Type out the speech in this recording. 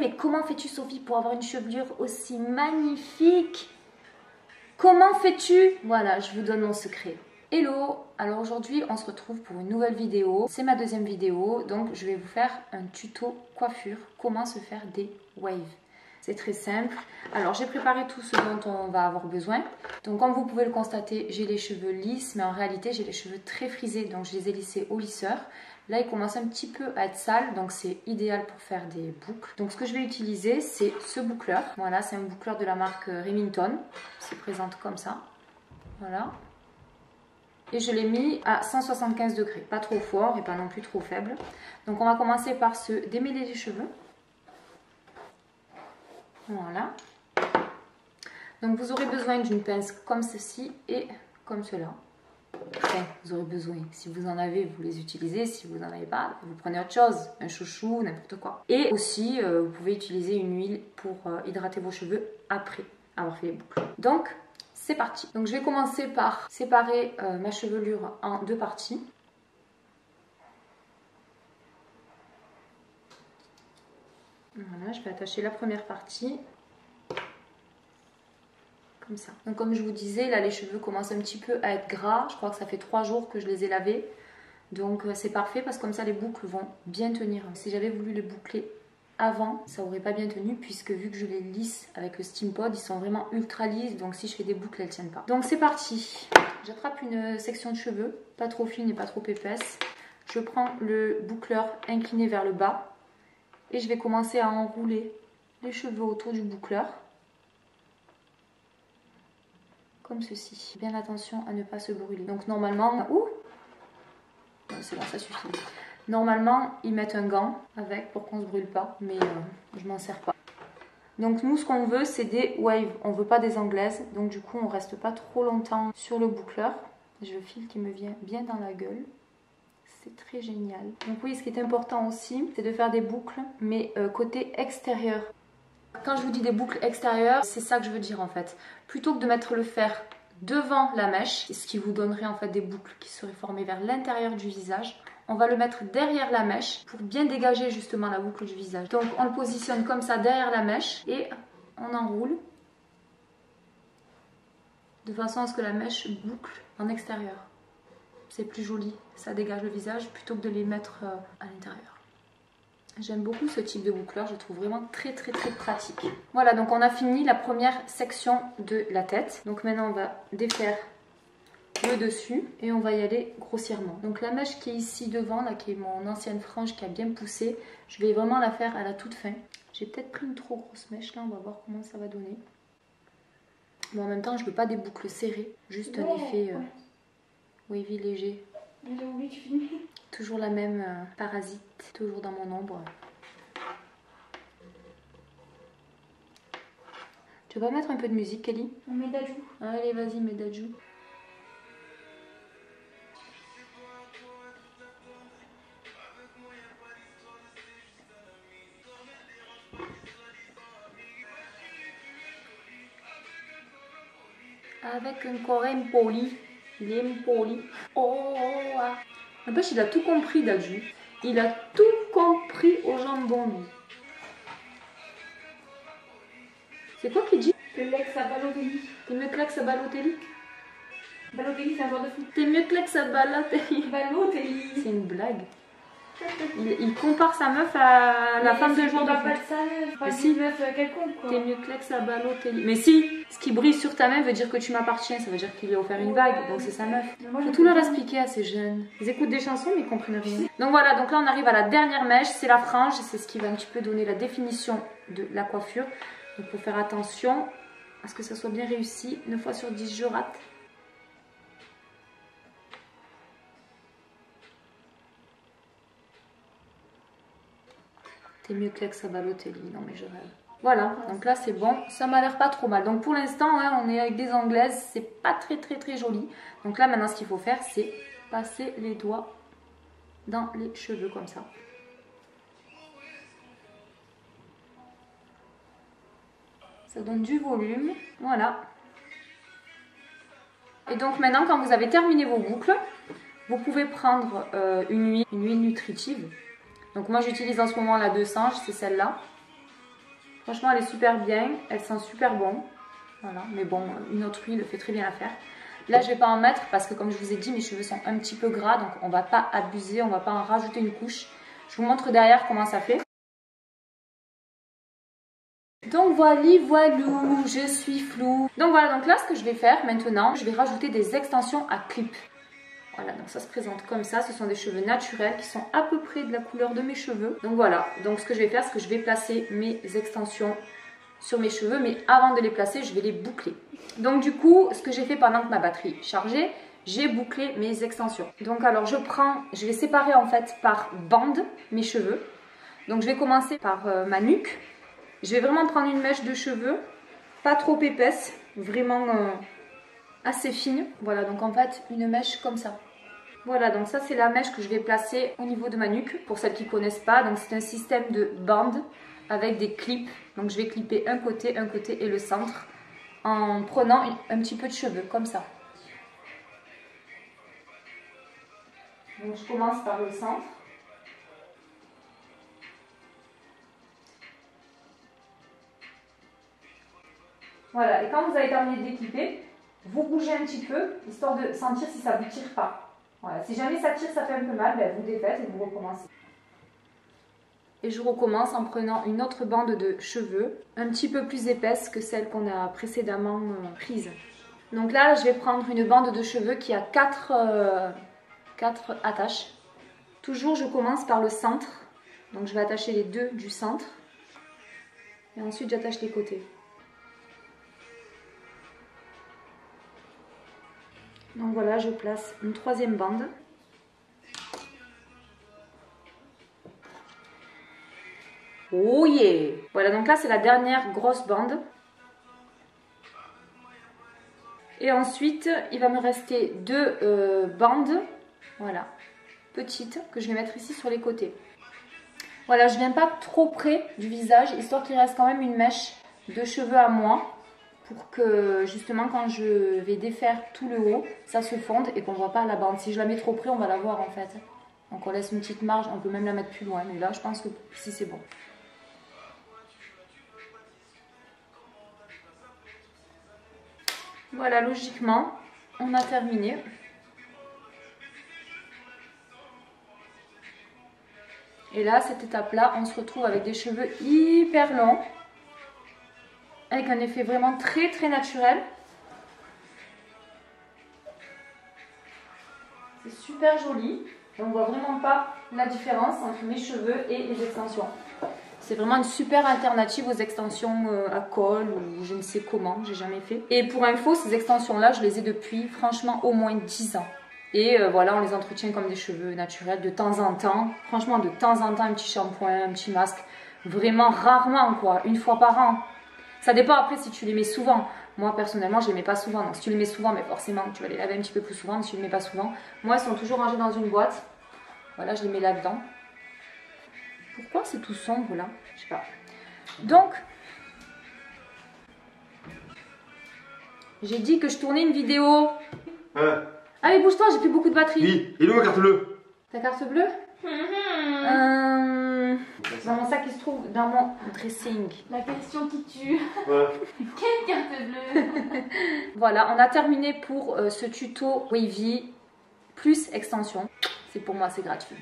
Mais comment fais-tu Sophie pour avoir une chevelure aussi magnifique? Comment fais-tu? Voilà, je vous donne mon secret. Hello! Alors aujourd'hui on se retrouve pour une nouvelle vidéo. C'est ma deuxième vidéo, donc je vais vous faire un tuto coiffure. Comment se faire des waves. C'est très simple. Alors j'ai préparé tout ce dont on va avoir besoin. Donc comme vous pouvez le constater, j'ai les cheveux lisses, mais en réalité j'ai les cheveux très frisés, donc je les ai lissés au lisseur. Là il commence un petit peu à être sale, donc c'est idéal pour faire des boucles. Donc ce que je vais utiliser c'est ce boucleur. Voilà, c'est un boucleur de la marque Remington. C'est présente comme ça. Voilà. Et je l'ai mis à 175 degrés. Pas trop fort et pas non plus trop faible. Donc on va commencer par se démêler les cheveux. Voilà. Donc vous aurez besoin d'une pince comme ceci et comme cela. Enfin, vous aurez besoin. Si vous en avez, vous les utilisez. Si vous n'en avez pas, vous prenez autre chose. Un chouchou, n'importe quoi. Et aussi, vous pouvez utiliser une huile pour hydrater vos cheveux après avoir fait les boucles. Donc, c'est parti. Donc je vais commencer par séparer ma chevelure en deux parties. Voilà, je vais attacher la première partie. Comme ça. Donc comme je vous disais, là les cheveux commencent un petit peu à être gras. Je crois que ça fait 3 jours que je les ai lavés. Donc c'est parfait parce que comme ça les boucles vont bien tenir. Si j'avais voulu les boucler avant, ça aurait pas bien tenu puisque vu que je les lisse avec le Steam Pod, ils sont vraiment ultra lisses. Donc si je fais des boucles, elles tiennent pas. Donc c'est parti. J'attrape une section de cheveux, pas trop fine et pas trop épaisse. Je prends le boucleur incliné vers le bas et je vais commencer à enrouler les cheveux autour du boucleur. Comme ceci. Bien attention à ne pas se brûler. Donc normalement, c'est bon, ça suffit. Normalement, ils mettent un gant avec pour qu'on ne se brûle pas, mais je m'en sers pas. Donc nous, ce qu'on veut, c'est des waves. On veut pas des anglaises, donc du coup, on reste pas trop longtemps sur le boucleur. J'ai le fil qui me vient bien dans la gueule. C'est très génial. Donc oui, ce qui est important aussi, c'est de faire des boucles, mais côté extérieur. Quand je vous dis des boucles extérieures, c'est ça que je veux dire en fait. Plutôt que de mettre le fer devant la mèche, ce qui vous donnerait en fait des boucles qui seraient formées vers l'intérieur du visage, on va le mettre derrière la mèche pour bien dégager justement la boucle du visage. Donc on le positionne comme ça derrière la mèche et on enroule de façon à ce que la mèche boucle en extérieur. C'est plus joli, ça dégage le visage plutôt que de les mettre à l'intérieur. J'aime beaucoup ce type de boucleur, je le trouve vraiment très pratique. Voilà, donc on a fini la première section de la tête. Donc maintenant on va défaire le dessus et on va y aller grossièrement. Donc la mèche qui est ici devant, là qui est mon ancienne frange qui a bien poussé, je vais vraiment la faire à la toute fin. J'ai peut-être pris une trop grosse mèche là, on va voir comment ça va donner. Mais en même temps je veux pas des boucles serrées, juste un effet wavy léger. J'ai oublié que je finis. Toujours la même parasite, toujours dans mon ombre. Tu vas mettre un peu de musique, Kelly? On met Dajou. Allez, vas-y, mets Dajou. Avec un corin poli. Il est poli. Oh, ah. N'empêche, il a tout compris, Dajou. Il a tout compris au jambon, lui. C'est quoi qu'il dit? Que l'ex à Balotelli. T'es mieux que l'ex à Balotelli? Balotelli, c'est un joueur de foot. T'es mieux que l'ex à Balotelli? Balotelli. C'est une blague. Il compare sa meuf à la femme de joueur de foot. Pas de sa meuf, pas si. une meuf quelconque, quoi. T'es mieux que l'ex à Balotelli. Mais si, ce qui brille sur ta main veut dire que tu m'appartiens. Ça veut dire qu'il lui a offert une bague, donc c'est sa meuf. Faut tout leur expliquer à ces jeunes. Ils écoutent des chansons mais ils comprennent rien. Donc voilà, donc là on arrive à la dernière mèche, c'est la frange. C'est ce qui va un petit peu donner la définition de la coiffure. Donc il faut faire attention à ce que ça soit bien réussi. 9 fois sur 10 je rate. T'es mieux que l'ex à Balotelli, non mais je rêve. Voilà, donc là c'est bon, ça m'a l'air pas trop mal. Donc pour l'instant, ouais, on est avec des anglaises, c'est pas très joli. Donc là maintenant ce qu'il faut faire, c'est passer les doigts dans les cheveux comme ça. Ça donne du volume, voilà. Et donc maintenant quand vous avez terminé vos boucles, vous pouvez prendre une huile nutritive. Donc moi j'utilise en ce moment la de singe, c'est celle-là. Franchement, elle est super bien. Elle sent super bon. Voilà, mais bon, une autre huile fait très bien l'affaire. Là, je ne vais pas en mettre parce que comme je vous ai dit, mes cheveux sont un petit peu gras. Donc, on ne va pas abuser, on ne va pas en rajouter une couche. Je vous montre derrière comment ça fait. Donc voilou, je suis floue. Donc voilà, donc là, ce que je vais faire maintenant, je vais rajouter des extensions à clip. Voilà, donc ça se présente comme ça. Ce sont des cheveux naturels qui sont à peu près de la couleur de mes cheveux. Donc voilà, donc ce que je vais faire, c'est que je vais placer mes extensions sur mes cheveux, mais avant de les placer, je vais les boucler. Donc du coup, ce que j'ai fait pendant que ma batterie chargeait, j'ai bouclé mes extensions. Donc alors je vais séparer en fait par bande mes cheveux. Donc je vais commencer par ma nuque. Je vais vraiment prendre une mèche de cheveux, pas trop épaisse, vraiment assez fine. Voilà, donc en fait une mèche comme ça. Voilà, donc ça c'est la mèche que je vais placer au niveau de ma nuque, pour celles qui ne connaissent pas. Donc c'est un système de bande avec des clips. Donc je vais clipper un côté et le centre en prenant un petit peu de cheveux, comme ça. Donc je commence par le centre. Voilà, et quand vous avez terminé de déclipper, vous bougez un petit peu, histoire de sentir si ça ne vous tire pas. Voilà, si jamais ça tire, ça fait un peu mal, ben vous défaites et vous recommencez. Et je recommence en prenant une autre bande de cheveux, un petit peu plus épaisse que celle qu'on a précédemment prise. Donc là, je vais prendre une bande de cheveux qui a 4 attaches. Toujours, je commence par le centre. Donc je vais attacher les deux du centre. Et ensuite, j'attache les côtés. Donc voilà, je place une troisième bande. Oh yeah! Voilà, donc là c'est la dernière grosse bande. Et ensuite, il va me rester deux bandes, voilà, petites, que je vais mettre ici sur les côtés. Voilà, je ne viens pas trop près du visage, histoire qu'il reste quand même une mèche de cheveux à moi, pour que justement quand je vais défaire tout le haut, ça se fonde et qu'on ne voit pas la bande. Si je la mets trop près, on va la voir en fait. Donc on laisse une petite marge, on peut même la mettre plus loin, mais là je pense que si c'est bon. Voilà, logiquement, on a terminé. Et là, cette étape-là, on se retrouve avec des cheveux hyper longs, avec un effet vraiment très très naturel. C'est super joli. Et on ne voit vraiment pas la différence entre mes cheveux et les extensions. C'est vraiment une super alternative aux extensions à col ou je ne sais comment, j'ai jamais fait. Et pour info, ces extensions-là, je les ai depuis franchement au moins 10 ans. Et voilà, on les entretient comme des cheveux naturels de temps en temps. Franchement, de temps en temps, un petit shampoing, un petit masque. Vraiment rarement, quoi, une fois par an. Ça dépend après si tu les mets souvent. Moi, personnellement, je les mets pas souvent. Donc si tu les mets souvent, mais forcément, tu vas les laver un petit peu plus souvent. Mais si tu les mets pas souvent, moi, elles sont toujours rangées dans une boîte. Voilà, je les mets là-dedans. Pourquoi c'est tout sombre là? Je sais pas. Donc, j'ai dit que je tournais une vidéo. Allez, bouge-toi, j'ai plus beaucoup de batterie. Oui, et où ma carte bleue? Ta carte bleue? Dans mon sac qui se trouve dans mon dressing. La question qui tue. Ouais. Quelle carte bleue? Voilà, on a terminé pour ce tuto wavy plus extension. C'est pour moi, c'est gratuit.